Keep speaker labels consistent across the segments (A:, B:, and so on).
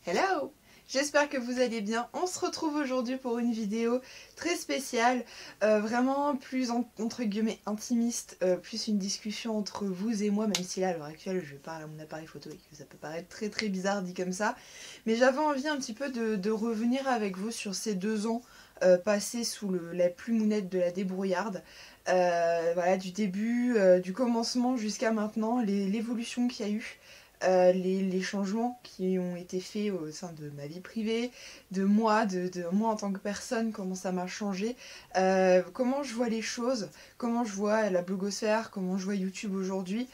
A: Hello! J'espère que vous allez bien. On se retrouve aujourd'hui pour une vidéo très spéciale, vraiment plus entre guillemets intimiste, plus une discussion entre vous et moi, même si là à l'heure actuelle je parle à mon appareil photo et que ça peut paraître très bizarre dit comme ça. Mais j'avais envie un petit peu de revenir avec vous sur ces 2 ans passés sous la plumounette de la débrouillarde. Voilà, du début, du commencement jusqu'à maintenant, l'évolution qu'il y a eu. Les changements qui ont été faits au sein de ma vie privée, de moi en tant que personne, comment ça m'a changé, comment je vois les choses, comment je vois la blogosphère, comment je vois YouTube aujourd'hui,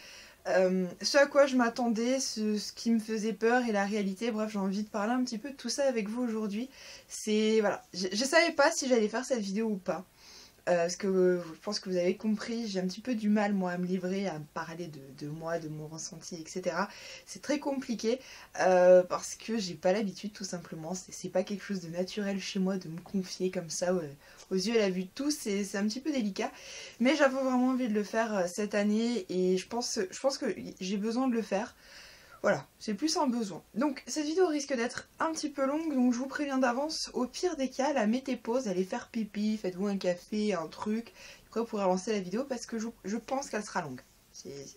A: ce à quoi je m'attendais, ce qui me faisait peur et la réalité. Bref, j'ai envie de parler un petit peu de tout ça avec vous aujourd'hui. Voilà, je savais pas si j'allais faire cette vidéo ou pas. Parce que je pense que vous avez compris, j'ai un petit peu du mal moi à me livrer, à me parler de moi, de mon ressenti, etc. C'est très compliqué parce que j'ai pas l'habitude tout simplement, c'est pas quelque chose de naturel chez moi de me confier comme ça aux yeux et à la vue de tous, c'est un petit peu délicat. Mais j'avais vraiment envie de le faire cette année et je pense que j'ai besoin de le faire. Voilà, c'est plus un besoin. Donc cette vidéo risque d'être un petit peu longue, donc je vous préviens d'avance, au pire des cas, la mettez pause, allez faire pipi, faites-vous un café, un truc, après vous pourrez lancer la vidéo parce que je pense qu'elle sera longue.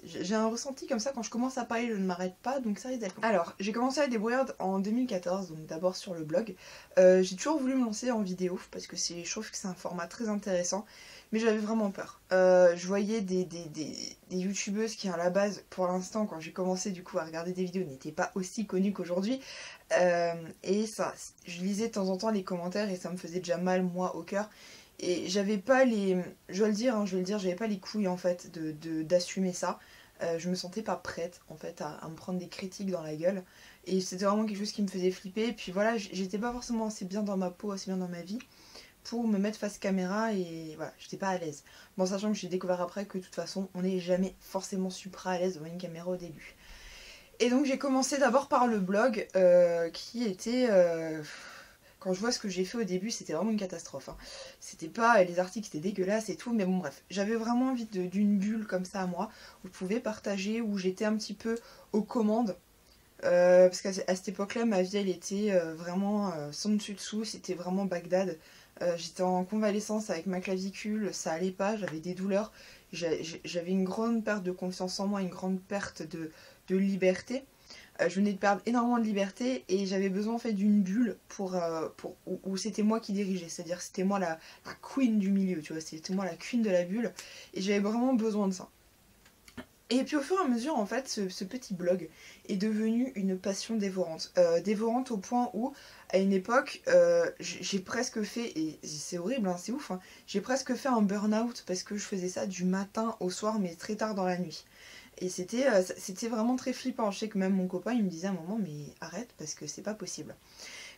A: J'ai un ressenti comme ça, quand je commence à parler, je ne m'arrête pas, donc ça risque d'être long. Alors, j'ai commencé à débrouillarde en 2014, donc d'abord sur le blog. J'ai toujours voulu me lancer en vidéo, parce que je trouve que c'est un format très intéressant, mais j'avais vraiment peur. Je voyais des youtubeuses qui, à la base, pour l'instant, quand j'ai commencé du coup à regarder des vidéos, n'étaient pas aussi connues qu'aujourd'hui. Et ça, je lisais de temps en temps les commentaires et ça me faisait déjà mal, moi, au cœur. Et j'avais pas je vais le dire, j'avais pas les couilles en fait d'assumer ça. Je me sentais pas prête en fait à me prendre des critiques dans la gueule. Et c'était vraiment quelque chose qui me faisait flipper. Et puis voilà, j'étais pas forcément assez bien dans ma peau, assez bien dans ma vie pour me mettre face caméra et voilà, j'étais pas à l'aise. Bon, sachant que j'ai découvert après que de toute façon, on n'est jamais forcément supra à l'aise devant une caméra au début. Et donc j'ai commencé d'abord par le blog qui était... quand je vois ce que j'ai fait au début, c'était vraiment une catastrophe. Hein. C'était pas... Les articles étaient dégueulasses et tout, mais bon bref. J'avais vraiment envie d'une bulle comme ça à moi, où je pouvais partager, où j'étais un petit peu aux commandes. Parce qu'à cette époque-là, ma vie, elle était vraiment sans dessus-dessous, c'était vraiment Bagdad. J'étais en convalescence avec ma clavicule, ça allait pas, j'avais des douleurs. J'avais une grande perte de confiance en moi, une grande perte de liberté. Je venais de perdre énormément de liberté et j'avais besoin en fait d'une bulle où c'était moi qui dirigeais, c'est-à-dire c'était moi la queen du milieu, tu vois, c'était moi la queen de la bulle et j'avais vraiment besoin de ça. Et puis au fur et à mesure, en fait, ce petit blog est devenu une passion dévorante. Dévorante au point où, à une époque, j'ai presque fait, et c'est horrible, hein, c'est ouf, hein, j'ai presque fait un burn-out parce que je faisais ça du matin au soir, mais très tard dans la nuit. Et c'était vraiment très flippant. Je sais que même mon copain, il me disait à un moment, mais arrête parce que c'est pas possible.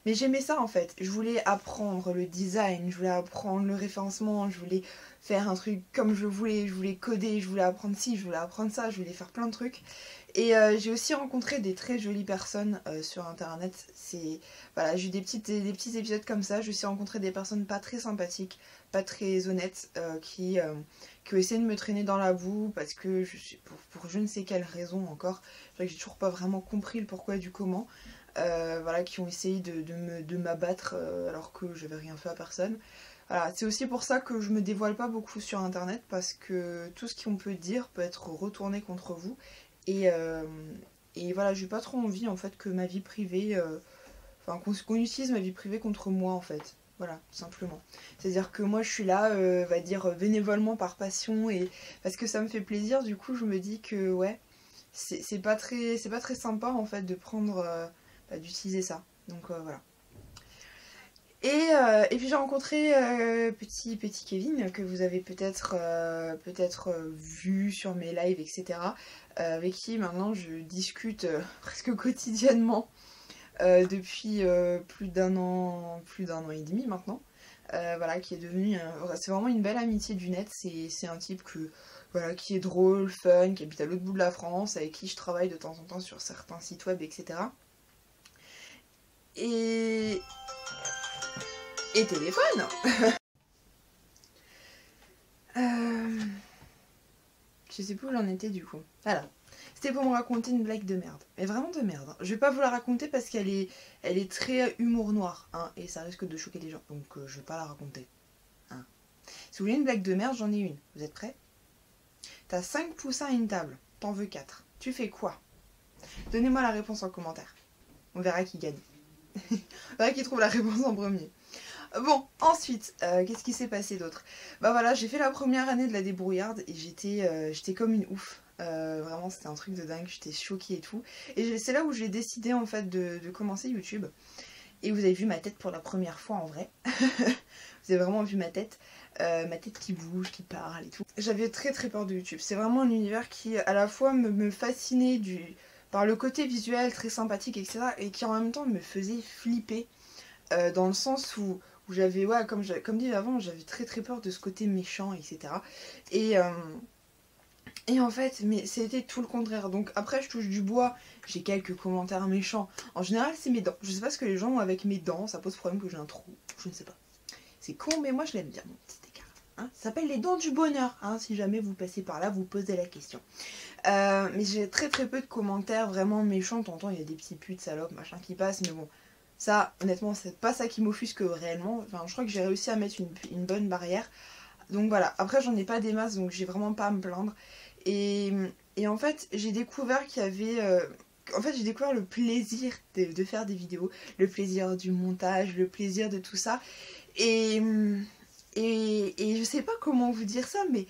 A: Mais j'aimais ça en fait. Je voulais apprendre le design, je voulais apprendre le référencement, je voulais faire un truc comme je voulais coder, je voulais apprendre ci, je voulais apprendre ça, je voulais faire plein de trucs. Et j'ai aussi rencontré des très jolies personnes sur internet. Voilà, j'ai eu des petits épisodes comme ça. J'ai aussi rencontré des personnes pas très sympathiques, pas très honnêtes, qui ont essayé de me traîner dans la boue parce que pour je ne sais quelle raison encore. J'ai toujours pas vraiment compris le pourquoi du comment. Voilà, qui ont essayé de m'abattre alors que je n'avais rien fait à personne. Voilà, c'est aussi pour ça que je me dévoile pas beaucoup sur internet parce que tout ce qu'on peut dire peut être retourné contre vous et voilà, j'ai pas trop envie en fait que ma vie privée, enfin qu'on utilise ma vie privée contre moi en fait. Voilà, tout simplement. C'est-à-dire que moi je suis là, va dire bénévolement par passion et parce que ça me fait plaisir. Du coup, je me dis que ouais, c'est pas très sympa en fait de prendre d'utiliser ça. Donc voilà. Et puis j'ai rencontré petit Kevin que vous avez peut-être vu sur mes lives, etc. Avec qui maintenant je discute presque quotidiennement depuis plus d'un an et demi maintenant. Voilà, qui est devenu c'est vraiment une belle amitié du net. C'est un type voilà, qui est drôle, fun, qui habite à l'autre bout de la France, avec qui je travaille de temps en temps sur certains sites web, etc. Et téléphone. Je sais plus où j'en étais du coup. Voilà. c'était pour me raconter une blague de merde. Mais vraiment de merde. Hein. Je vais pas vous la raconter parce qu'elle est très humour noir. Hein, et ça risque de choquer les gens. Donc je vais pas la raconter. Hein. Si vous voulez une blague de merde, j'en ai une. Vous êtes prêts? T'as 5 poussins à une table. T'en veux 4. Tu fais quoi? Donnez-moi la réponse en commentaire. On verra qui gagne. On verra qui trouve la réponse en premier. Bon, ensuite, qu'est-ce qui s'est passé d'autre? Bah voilà, j'ai fait la première année de la débrouillarde et j'étais comme une ouf. Vraiment, c'était un truc de dingue, j'étais choquée et tout. Et c'est là où j'ai décidé en fait de commencer YouTube. Et vous avez vu ma tête pour la première fois en vrai. Vous avez vraiment vu ma tête qui bouge, qui parle et tout. J'avais très très peur de YouTube. C'est vraiment un univers qui à la fois me fascinait par le côté visuel très sympathique, etc. Et qui en même temps me faisait flipper. Dans le sens où j'avais, ouais, comme dit avant, j'avais très très peur de ce côté méchant, etc. Et en fait, mais c'était tout le contraire. Donc après, je touche du bois, j'ai quelques commentaires méchants. En général, c'est mes dents. Je sais pas ce que les gens ont avec mes dents, ça pose problème que j'ai un trou. Je ne sais pas. C'est con, mais moi je l'aime bien, mon petit écart. Hein, ça s'appelle les dents du bonheur. Hein, si jamais vous passez par là, vous posez la question. Mais j'ai très très peu de commentaires vraiment méchants. T'entends, il y a des petits putes, salopes, machin qui passent, mais bon. Ça, honnêtement, c'est pas ça qui m'offusque réellement. Enfin, je crois que j'ai réussi à mettre une bonne barrière. Donc voilà, après j'en ai pas des masses, donc j'ai vraiment pas à me plaindre. Et en fait, j'ai découvert qu'il y avait... En fait, j'ai découvert le plaisir de faire des vidéos, le plaisir du montage, le plaisir de tout ça. Et je sais pas comment vous dire ça, mais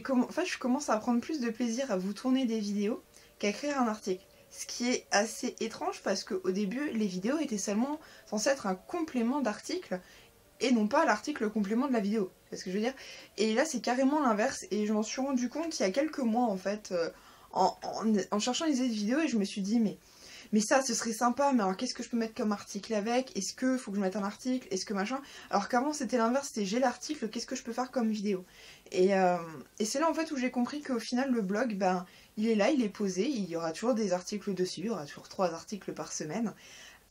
A: en fait, je commence à prendre plus de plaisir à vous tourner des vidéos qu'à écrire un article. Ce qui est assez étrange parce qu'au début, les vidéos étaient seulement censées être un complément d'article et non pas l'article complément de la vidéo. C'est ce que je veux dire. Et là, c'est carrément l'inverse et je m'en suis rendu compte il y a quelques mois en fait, en cherchant les idées de vidéos et je me suis dit mais ça, ce serait sympa, mais alors qu'est-ce que je peux mettre comme article avec? Est-ce que faut que je mette un article? Est-ce que machin? Alors qu'avant, c'était l'inverse, c'était j'ai l'article, qu'est-ce que je peux faire comme vidéo? Et c'est là en fait où j'ai compris qu'au final, le blog, ben, il est là, il est posé, il y aura toujours des articles dessus, il y aura toujours 3 articles par semaine.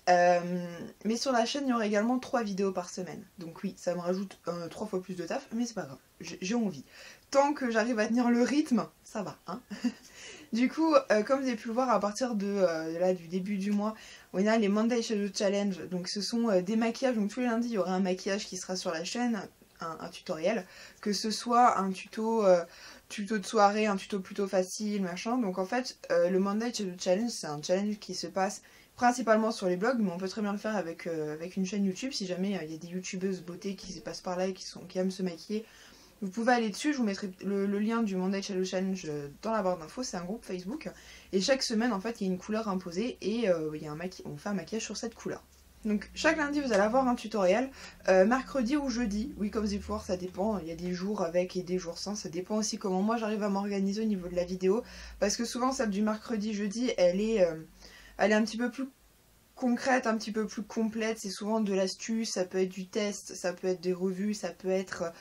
A: Mais sur la chaîne, il y aura également 3 vidéos par semaine. Donc oui, ça me rajoute 3 fois plus de taf, mais c'est pas grave, j'ai envie. Tant que j'arrive à tenir le rythme, ça va, hein. Du coup, comme vous avez pu le voir à partir là, du début du mois, on a les Monday Shadow Challenge. Donc ce sont des maquillages, donc tous les lundis il y aura un maquillage qui sera sur la chaîne, un tutoriel, que ce soit un tuto de soirée, un tuto plutôt facile, machin. Donc en fait, le Monday Shadow Challenge, c'est un challenge qui se passe principalement sur les blogs, mais on peut très bien le faire avec une chaîne YouTube, si jamais il y a des youtubeuses beauté qui passent par là et qui aiment se maquiller. Vous pouvez aller dessus, je vous mettrai le lien du Monday Shadow Challenge dans la barre d'infos, c'est un groupe Facebook. Et chaque semaine, en fait, il y a une couleur imposée et on fait un maquillage sur cette couleur. Donc chaque lundi, vous allez avoir un tutoriel. Mercredi ou jeudi, oui, comme vous pouvez voir, ça dépend. Il y a des jours avec et des jours sans. Ça dépend aussi comment moi j'arrive à m'organiser au niveau de la vidéo. Parce que souvent, celle du mercredi-jeudi, elle est un petit peu plus concrète, un petit peu plus complète. C'est souvent de l'astuce, ça peut être du test, ça peut être des revues, ça peut être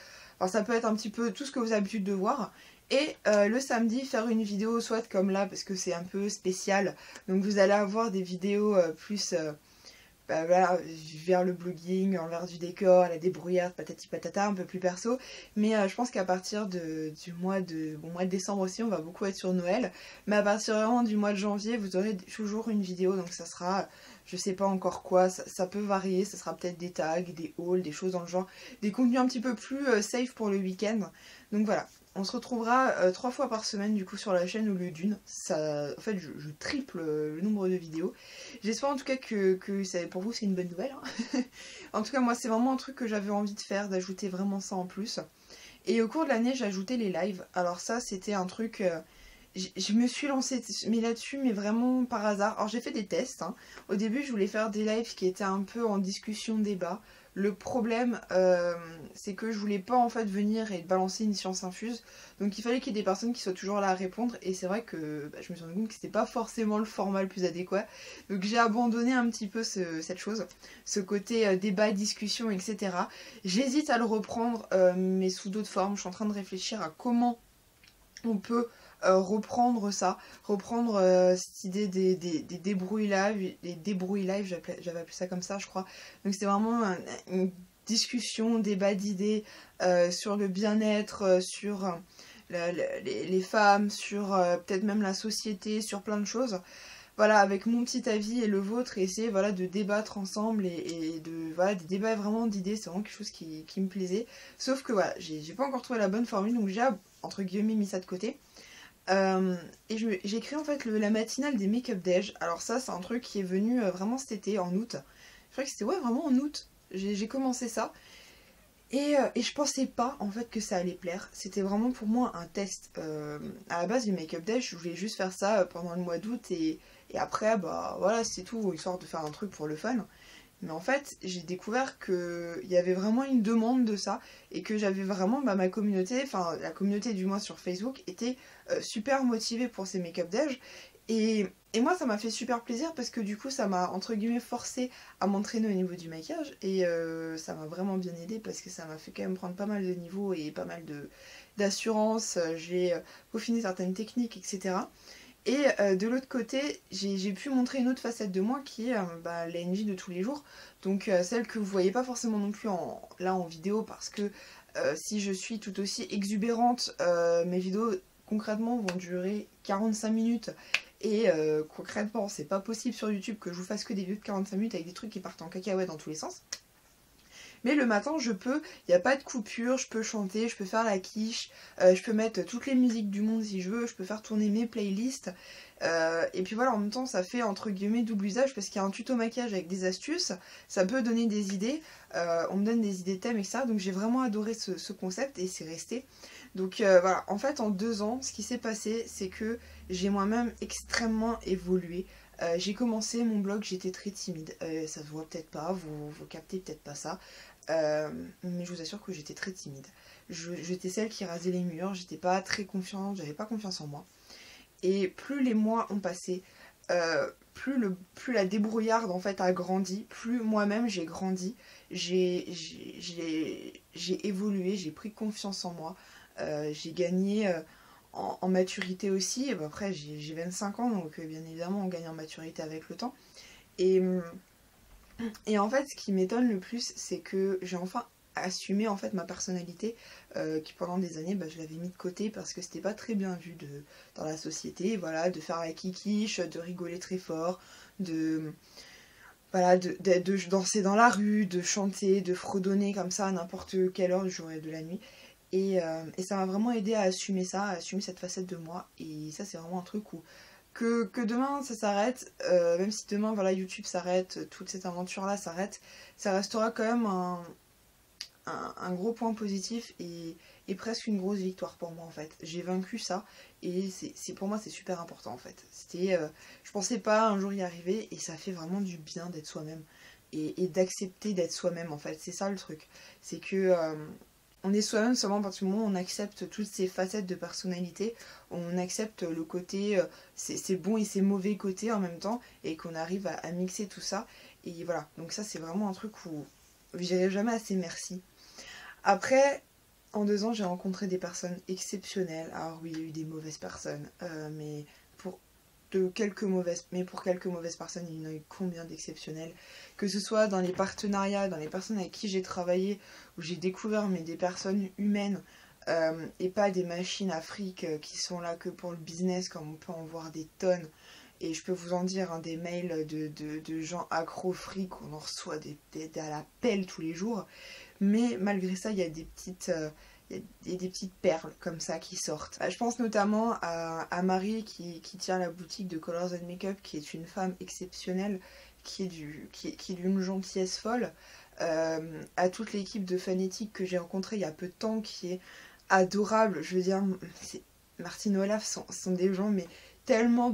A: un petit peu tout ce que vous avez l'habitude de voir. Et le samedi, faire une vidéo, soit comme là, parce que c'est un peu spécial. Donc vous allez avoir des vidéos plus voilà, vers le blogging, envers du décor, la débrouillarde, patati patata, un peu plus perso. Mais je pense qu'à partir du mois de décembre aussi, on va beaucoup être sur Noël. Mais à partir vraiment du mois de janvier, vous aurez toujours une vidéo. Donc ça sera, je sais pas encore quoi, ça peut varier. Ça sera peut-être des tags, des hauls, des choses dans le genre. Des contenus un petit peu plus safe pour le week-end. Donc voilà. On se retrouvera 3 fois par semaine du coup sur la chaîne au lieu d'une. En fait, je triple le nombre de vidéos. J'espère en tout cas que pour vous c'est une bonne nouvelle. Hein. En tout cas, moi c'est vraiment un truc que j'avais envie de faire, d'ajouter vraiment ça en plus. Et au cours de l'année, j'ai ajouté les lives. Alors ça, c'était un truc... je me suis lancée là-dessus, mais vraiment par hasard. Alors j'ai fait des tests. Hein. Au début, je voulais faire des lives qui étaient un peu en discussion, débat. Le problème, c'est que je voulais pas en fait venir et balancer une science infuse. Donc il fallait qu'il y ait des personnes qui soient toujours là à répondre. Et c'est vrai que je me suis rendu compte que c'était pas forcément le format le plus adéquat. Donc j'ai abandonné un petit peu cette chose. Ce côté débat, discussion, etc. J'hésite à le reprendre, mais sous d'autres formes. Je suis en train de réfléchir à comment on peut reprendre cette idée des débrouilles live, les débrouilles live, j'avais appelé ça comme ça je crois. Donc c'est vraiment une discussion, débat d'idées sur le bien-être, sur les femmes, sur peut-être même la société, sur plein de choses. Voilà, avec mon petit avis et le vôtre, et essayer voilà, de débattre ensemble et de voilà, des débats vraiment d'idées, c'est vraiment quelque chose qui me plaisait. Sauf que voilà, j'ai pas encore trouvé la bonne formule, donc j'ai entre guillemets mis ça de côté. Et j'ai créé en fait la matinale des make-up déj. Alors ça c'est un truc qui est venu vraiment cet été, en août. Je crois que c'était ouais, vraiment en août, j'ai commencé ça. Et je pensais pas en fait que ça allait plaire. C'était vraiment pour moi un test. À la base du make-up day, je voulais juste faire ça pendant le mois d'août et après bah voilà c'est tout, histoire de faire un truc pour le fun. Mais en fait j'ai découvert qu'il y avait vraiment une demande de ça et que j'avais vraiment ma communauté, enfin la communauté du moins sur Facebook était super motivée pour ces make-up days. Et moi ça m'a fait super plaisir parce que du coup ça m'a entre guillemets forcé à m'entraîner au niveau du maquillage et ça m'a vraiment bien aidé parce que ça m'a fait quand même prendre pas mal de niveaux et pas mal d'assurance, j'ai peaufiné certaines techniques etc. Et de l'autre côté j'ai pu montrer une autre facette de moi qui est bah, la NJ de tous les jours, donc celle que vous voyez pas forcément non plus là en vidéo parce que si je suis tout aussi exubérante, mes vidéos concrètement vont durer 45 minutes. Et concrètement, c'est pas possible sur YouTube que je vous fasse que des vidéos de 45 minutes avec des trucs qui partent en cacahuète dans tous les sens. Mais le matin, je peux, il n'y a pas de coupure, je peux chanter, je peux faire la quiche, je peux mettre toutes les musiques du monde si je veux, je peux faire tourner mes playlists. Et puis voilà, en même temps, ça fait entre guillemets double usage parce qu'il y a un tuto maquillage avec des astuces, ça peut donner des idées, on me donne des idées thèmes, etc. Donc j'ai vraiment adoré ce concept et c'est resté. Donc voilà, en fait en 2 ans, ce qui s'est passé, c'est que j'ai moi-même extrêmement évolué. J'ai commencé mon blog, j'étais très timide. Ça se voit peut-être pas, vous captez peut-être pas ça. Mais je vous assure que j'étais très timide. J'étais celle qui rasait les murs, j'étais pas très confiante, j'avais pas confiance en moi. Et plus les mois ont passé, plus la débrouillarde en fait a grandi, plus moi-même j'ai grandi, j'ai évolué, j'ai pris confiance en moi, j'ai gagné en maturité aussi. Et ben après j'ai 25 ans donc bien évidemment on gagne en maturité avec le temps. Et, et en fait ce qui m'étonne le plus c'est que j'ai enfin assumé en fait ma personnalité qui pendant des années bah, je l'avais mis de côté parce que c'était pas très bien vu dans la société, voilà, de faire la kikiche, de rigoler très fort, voilà, de danser dans la rue, de chanter, de fredonner comme ça à n'importe quelle heure du jour et de la nuit. Et ça m'a vraiment aidé à assumer ça, à assumer cette facette de moi. Et ça c'est vraiment un truc où que demain ça s'arrête, même si demain voilà YouTube s'arrête, toute cette aventure là s'arrête, ça restera quand même un gros point positif et presque une grosse victoire pour moi en fait. J'ai vaincu ça et pour moi c'est super important en fait. Je pensais pas un jour y arriver et ça fait vraiment du bien d'être soi-même et d'accepter d'être soi-même en fait. C'est ça le truc. C'est que on est soi-même seulement à partir du moment où on accepte toutes ces facettes de personnalité, on accepte le côté, ses bons et ses mauvais côtés en même temps et qu'on arrive à mixer tout ça. Et voilà, donc ça c'est vraiment un truc où je dirais jamais assez merci. Après, en 2 ans, j'ai rencontré des personnes exceptionnelles. Alors oui, il y a eu des mauvaises personnes, mais pour quelques mauvaises personnes, il y en a eu combien d'exceptionnelles? Que ce soit dans les partenariats, dans les personnes avec qui j'ai travaillé, où j'ai découvert des personnes humaines et pas des machines à fric qui sont là que pour le business, comme on peut en voir des tonnes. Et je peux vous en dire, des mails de gens accro fric, on en reçoit à la pelle tous les jours. Mais malgré ça, il y a des petites perles comme ça qui sortent. Je pense notamment à Marie qui tient la boutique de Colors and Makeup, qui est une femme exceptionnelle, qui est d'une gentillesse folle. À toute l'équipe de Fanatic que j'ai rencontrée il y a peu de temps, qui est adorable. Je veux dire, Martine et Olaf sont des gens mais tellement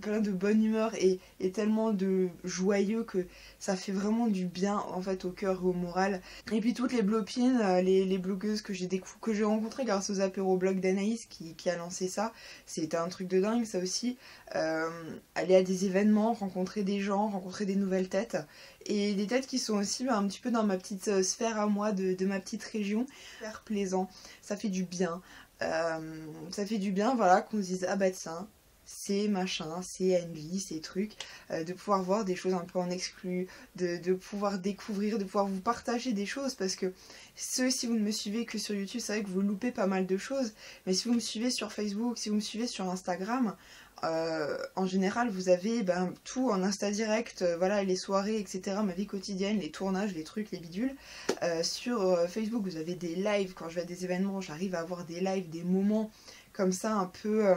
A: plein de bonne humeur et tellement de joyeux que ça fait vraiment du bien en fait au cœur et au moral. Et puis toutes les blopines, les blogueuses que j'ai rencontrées grâce aux apéros blog d'Anaïs qui a lancé ça, c'était un truc de dingue ça aussi. Aller à des événements, rencontrer des gens, rencontrer des nouvelles têtes et des têtes qui sont aussi un petit peu dans ma petite sphère à moi de ma petite région. Super plaisant, ça fait du bien. Ça fait du bien voilà qu'on se dise ah bah tiens, c'est machin, c'est Envy, ces trucs, de pouvoir voir des choses un peu en exclu, de pouvoir découvrir, de pouvoir vous partager des choses, parce que si vous ne me suivez que sur YouTube, c'est vrai que vous loupez pas mal de choses, mais si vous me suivez sur Facebook, si vous me suivez sur Instagram, en général vous avez tout en Insta direct, voilà, les soirées, etc., ma vie quotidienne, les tournages, les trucs, les bidules. Sur Facebook vous avez des lives, quand je vais à des événements, j'arrive à avoir des lives, des moments comme ça un peu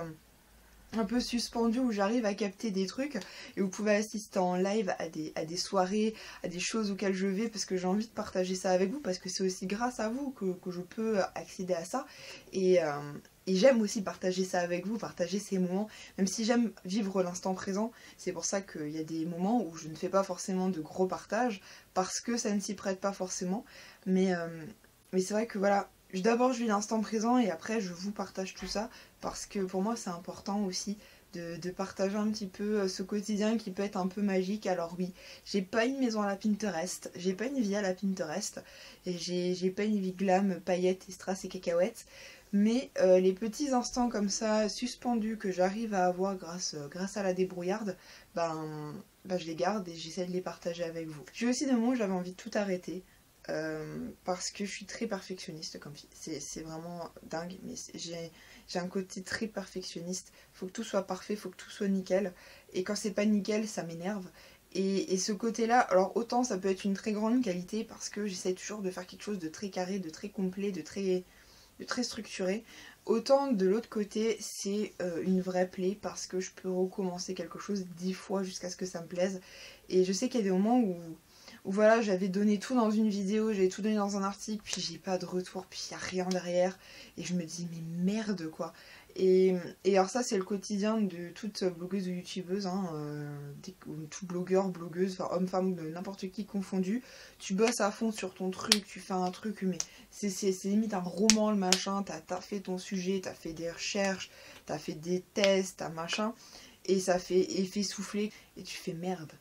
A: suspendu où j'arrive à capter des trucs, et vous pouvez assister en live à des soirées, à des choses auxquelles je vais parce que j'ai envie de partager ça avec vous, parce que c'est aussi grâce à vous que je peux accéder à ça, et j'aime aussi partager ça avec vous, partager ces moments, même si j'aime vivre l'instant présent. C'est pour ça qu'il y a des moments où je ne fais pas forcément de gros partages, parce que ça ne s'y prête pas forcément, mais c'est vrai que voilà, d'abord je vis l'instant présent et après je vous partage tout ça, parce que pour moi c'est important aussi de partager un petit peu ce quotidien qui peut être un peu magique. Alors oui, j'ai pas une maison à la Pinterest, j'ai pas une vie à la Pinterest, et j'ai pas une vie glam, paillettes et strass et cacahuètes, mais les petits instants comme ça, suspendus, que j'arrive à avoir grâce à la débrouillarde, je les garde et j'essaie de les partager avec vous. J'ai aussi des moments où j'avais envie de tout arrêter, parce que je suis très perfectionniste comme fille. C'est vraiment dingue, mais j'ai un côté très perfectionniste. Faut que tout soit parfait, faut que tout soit nickel. Et quand c'est pas nickel, ça m'énerve. Et ce côté-là, alors autant ça peut être une très grande qualité parce que j'essaie toujours de faire quelque chose de très carré, de très complet, de très structuré. Autant de l'autre côté, c'est une vraie plaie parce que je peux recommencer quelque chose 10 fois jusqu'à ce que ça me plaise. Et je sais qu'il y a des moments où voilà, j'avais donné tout dans une vidéo, j'avais tout donné dans un article, puis j'ai pas de retour, puis il n'y a rien derrière. Et je me dis, mais merde quoi. Et alors ça, c'est le quotidien de toute blogueuse ou youtubeuse, hein, tout blogueur, blogueuse, enfin homme, femme, n'importe qui confondu. Tu bosses à fond sur ton truc, tu fais un truc, mais c'est limite un roman le machin, t'as fait ton sujet, t'as fait des recherches, t'as fait des tests, t'as machin, et ça fait effet soufflé, et tu fais merde.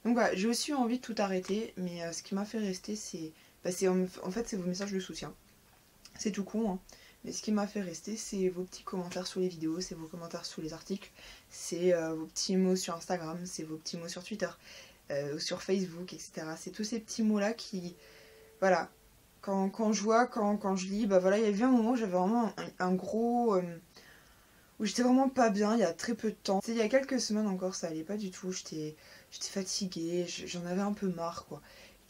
A: Donc voilà, j'ai aussi envie de tout arrêter, mais ce qui m'a fait rester, en fait, c'est vos messages de soutien. C'est tout con, hein. Mais ce qui m'a fait rester, c'est vos petits commentaires sous les vidéos, c'est vos commentaires sous les articles, c'est vos petits mots sur Instagram, c'est vos petits mots sur Twitter, sur Facebook, etc. C'est tous ces petits mots-là qui... Voilà. Quand je vois, quand je lis, voilà, il y a eu un moment où j'avais vraiment un gros... où j'étais vraiment pas bien, il y a très peu de temps. Il y a quelques semaines encore, ça allait pas du tout, j'étais fatiguée, j'en avais un peu marre, quoi.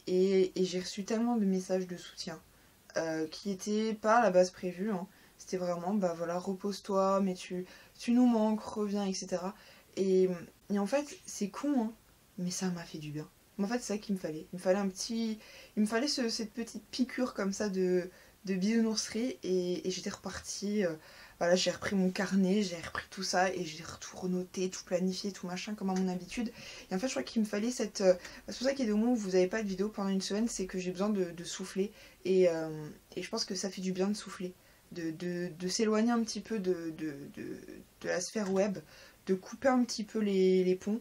A: Et j'ai reçu tellement de messages de soutien, qui étaient pas à la base prévus, hein. C'était vraiment, voilà, repose-toi, mais tu nous manques, reviens, etc. Et, et en fait, c'est con, hein, mais ça m'a fait du bien. Mais en fait, c'est ça qu'il me fallait. Il me fallait cette petite piqûre comme ça de bisounourserie, et j'étais repartie. Voilà, j'ai repris mon carnet, j'ai repris tout ça, et j'ai tout renoté, tout planifié, tout machin, comme à mon habitude. Et en fait, je crois qu'il me fallait cette... c'est pour ça qu'il y a des moments où vous n'avez pas de vidéo pendant une semaine, c'est que j'ai besoin de souffler. Et je pense que ça fait du bien de souffler, de s'éloigner un petit peu de la sphère web, de couper un petit peu les ponts,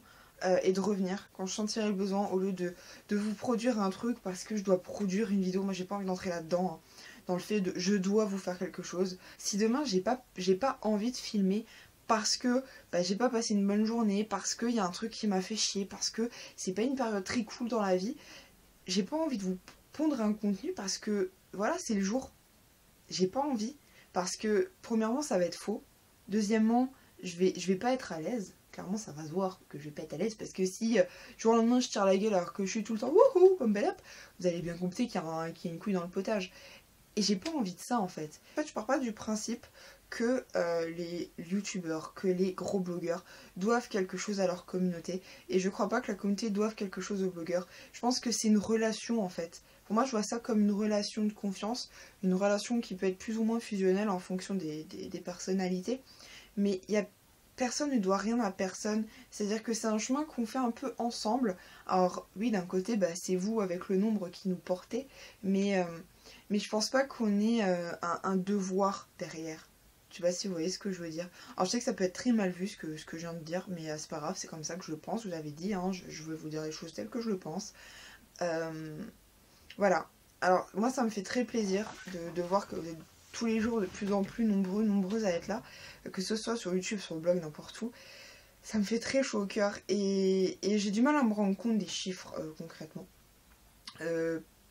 A: et de revenir quand je sentirai le besoin, au lieu de vous produire un truc parce que je dois produire une vidéo. Moi, j'ai pas envie d'entrer là-dedans, hein, dans le fait de je dois vous faire quelque chose. Si demain j'ai pas envie de filmer parce que j'ai pas passé une bonne journée, parce qu'il y a un truc qui m'a fait chier, parce que c'est pas une période très cool dans la vie, j'ai pas envie de vous pondre un contenu parce que voilà, c'est le jour. J'ai pas envie, parce que premièrement ça va être faux, deuxièmement je vais pas être à l'aise. Clairement, ça va se voir que je vais pas être à l'aise, parce que si du jour au lendemain je tire la gueule alors que je suis tout le temps wouhou comme belle up, vous allez bien compter qu'il y a une couille dans le potage. Et j'ai pas envie de ça en fait. En fait, je pars pas du principe que les youtubeurs, que les gros blogueurs doivent quelque chose à leur communauté. Et je crois pas que la communauté doive quelque chose aux blogueurs. Je pense que c'est une relation en fait. Pour moi, je vois ça comme une relation de confiance, une relation qui peut être plus ou moins fusionnelle en fonction des personnalités. Mais personne ne doit rien à personne. C'est-à-dire que c'est un chemin qu'on fait un peu ensemble. Alors oui, d'un côté, c'est vous avec le nombre qui nous portez, mais je pense pas qu'on ait un devoir derrière. Je sais pas si vous voyez ce que je veux dire. Alors je sais que ça peut être très mal vu ce que je viens de dire, mais c'est pas grave, c'est comme ça que je le pense. Je vous l'avais dit, hein, je veux vous dire les choses telles que je le pense. Voilà. Alors moi, ça me fait très plaisir de voir que vous êtes tous les jours de plus en plus nombreuses à être là, que ce soit sur YouTube, sur le blog, n'importe où. Ça me fait très chaud au cœur et j'ai du mal à me rendre compte des chiffres concrètement.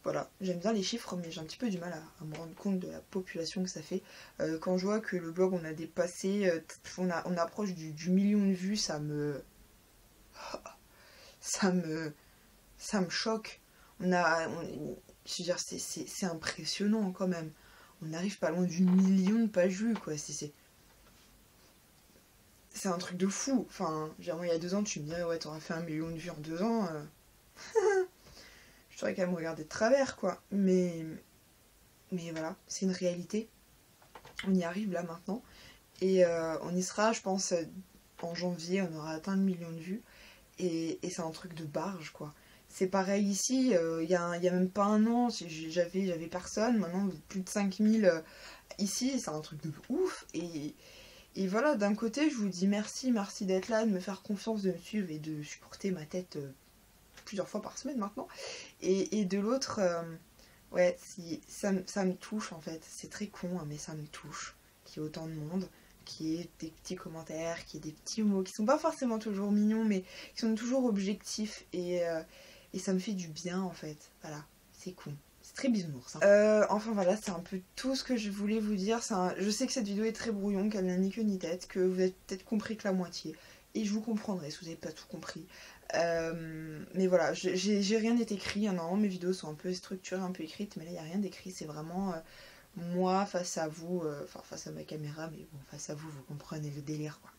A: Voilà, j'aime bien les chiffres, mais j'ai un petit peu du mal à me rendre compte de la population que ça fait. Quand je vois que le blog, on a dépassé, on approche du million de vues, ça me choque. Je veux dire, c'est impressionnant quand même. On n'arrive pas loin du million de pages vues, quoi. C'est un truc de fou. Enfin, genre, moi, il y a 2 ans, tu me dirais, ouais, t'auras fait 1 million de vues en 2 ans. Je saurais quand même regarder de travers, quoi. Mais voilà, c'est une réalité. On y arrive là maintenant. Et on y sera, je pense, en janvier, on aura atteint le million de vues. Et c'est un truc de barge, quoi. C'est pareil ici, il y a même pas un an, j'avais personne. Maintenant, plus de 5000 ici, c'est un truc de ouf. Et voilà, d'un côté, je vous dis merci d'être là, de me faire confiance, de me suivre et de supporter ma tête plusieurs fois par semaine maintenant. Et de l'autre, ouais, ça me touche en fait. C'est très con, hein, mais ça me touche qu'il y ait autant de monde, qu'il y ait des petits commentaires, qu'il y ait des petits mots qui sont pas forcément toujours mignons, mais qui sont toujours objectifs. Et ça me fait du bien en fait. Voilà, c'est cool. C'est très bisounours. Hein. Enfin voilà, c'est un peu tout ce que je voulais vous dire. Je sais que cette vidéo est très brouillon, qu'elle n'a ni queue ni tête, que vous avez peut-être compris que la moitié. Et je vous comprendrai si vous n'avez pas tout compris. Mais voilà, j'ai rien écrit. Normalement, mes vidéos sont un peu structurées, un peu écrites, mais là, il n'y a rien d'écrit. C'est vraiment moi face à vous, enfin face à ma caméra, mais bon, face à vous, vous comprenez le délire, quoi.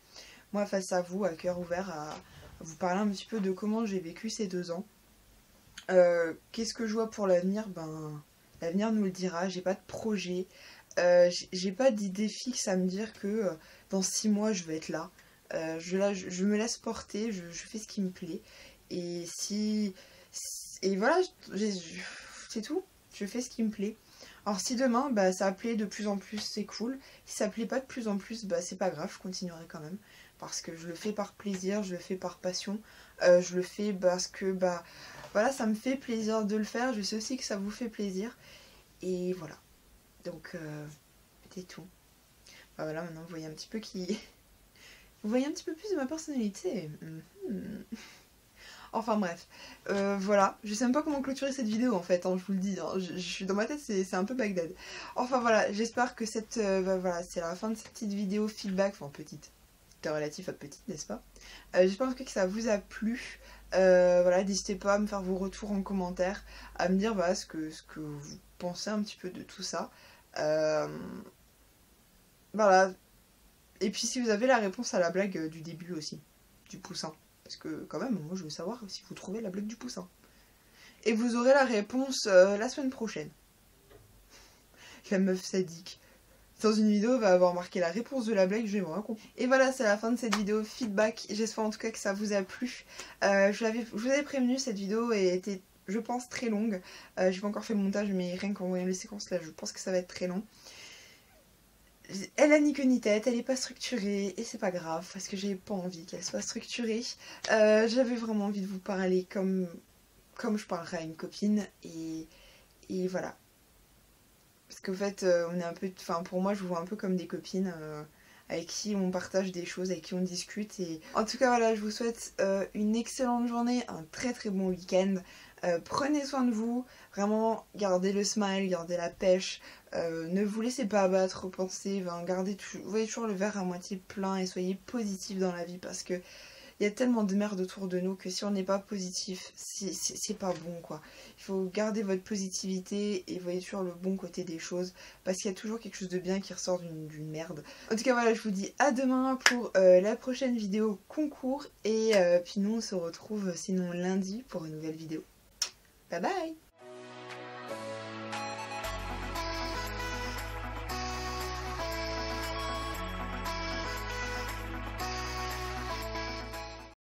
A: Moi face à vous, à cœur ouvert, à vous parler un petit peu de comment j'ai vécu ces 2 ans. Qu'est-ce que je vois pour l'avenir? Ben, l'avenir nous le dira. J'ai pas de projet, j'ai pas d'idée fixe à me dire que dans 6 mois je vais être là. Je me laisse porter, je fais ce qui me plaît. Et et voilà, c'est tout. Je fais ce qui me plaît. Alors si demain bah, ça plaît de plus en plus, c'est cool. Si ça plaît pas de plus en plus, bah c'est pas grave, je continuerai quand même. Parce que je le fais par plaisir, je le fais par passion. Je le fais parce que bah voilà, ça me fait plaisir de le faire. Je sais aussi que ça vous fait plaisir. Et voilà. Donc c'est tout. Bah voilà, maintenant vous voyez un petit peu qui... Vous voyez un petit peu plus de ma personnalité. Enfin bref, voilà, je sais même pas comment clôturer cette vidéo en fait, hein, je vous le dis, hein. Je suis dans ma tête, c'est un peu Bagdad. Enfin voilà, j'espère que bah, voilà, c'est la fin de cette petite vidéo feedback, enfin petite, c'est relatif à petite, n'est-ce pas? J'espère que ça vous a plu. Voilà, n'hésitez pas à me faire vos retours en commentaire, à me dire voilà, ce que vous pensez un petit peu de tout ça. Voilà. Et puis si vous avez la réponse à la blague du début aussi, du poussin. Parce que quand même, moi je veux savoir si vous trouvez la blague du poussin. Et vous aurez la réponse la semaine prochaine. La meuf sadique. Dans une vidéo, va avoir marqué la réponse de la blague, je vais me raconter. Et voilà, c'est la fin de cette vidéo feedback. J'espère en tout cas que ça vous a plu. Je vous avais prévenu, cette vidéo était, je pense, très longue. J'ai pas encore fait le montage, mais rien qu'en voyant les séquences là, je pense que ça va être très long. Elle a ni queue ni tête, elle est pas structurée, et c'est pas grave, parce que j'ai pas envie qu'elle soit structurée. J'avais vraiment envie de vous parler comme je parlerais à une copine, et voilà. Parce qu'en fait, on est un peu, enfin pour moi, je vous vois un peu comme des copines avec qui on partage des choses, avec qui on discute. Et en tout cas, voilà, je vous souhaite une excellente journée, un très très bon week-end. Prenez soin de vous, vraiment gardez le smile, gardez la pêche, ne vous laissez pas abattre, repensez, voyez toujours le verre à moitié plein et soyez positif dans la vie parce que il y a tellement de merde autour de nous que si on n'est pas positif, c'est pas bon quoi. Il faut garder votre positivité et voyez toujours le bon côté des choses parce qu'il y a toujours quelque chose de bien qui ressort d'une merde. En tout cas voilà, je vous dis à demain pour la prochaine vidéo concours et puis nous on se retrouve sinon lundi pour une nouvelle vidéo. Bye bye!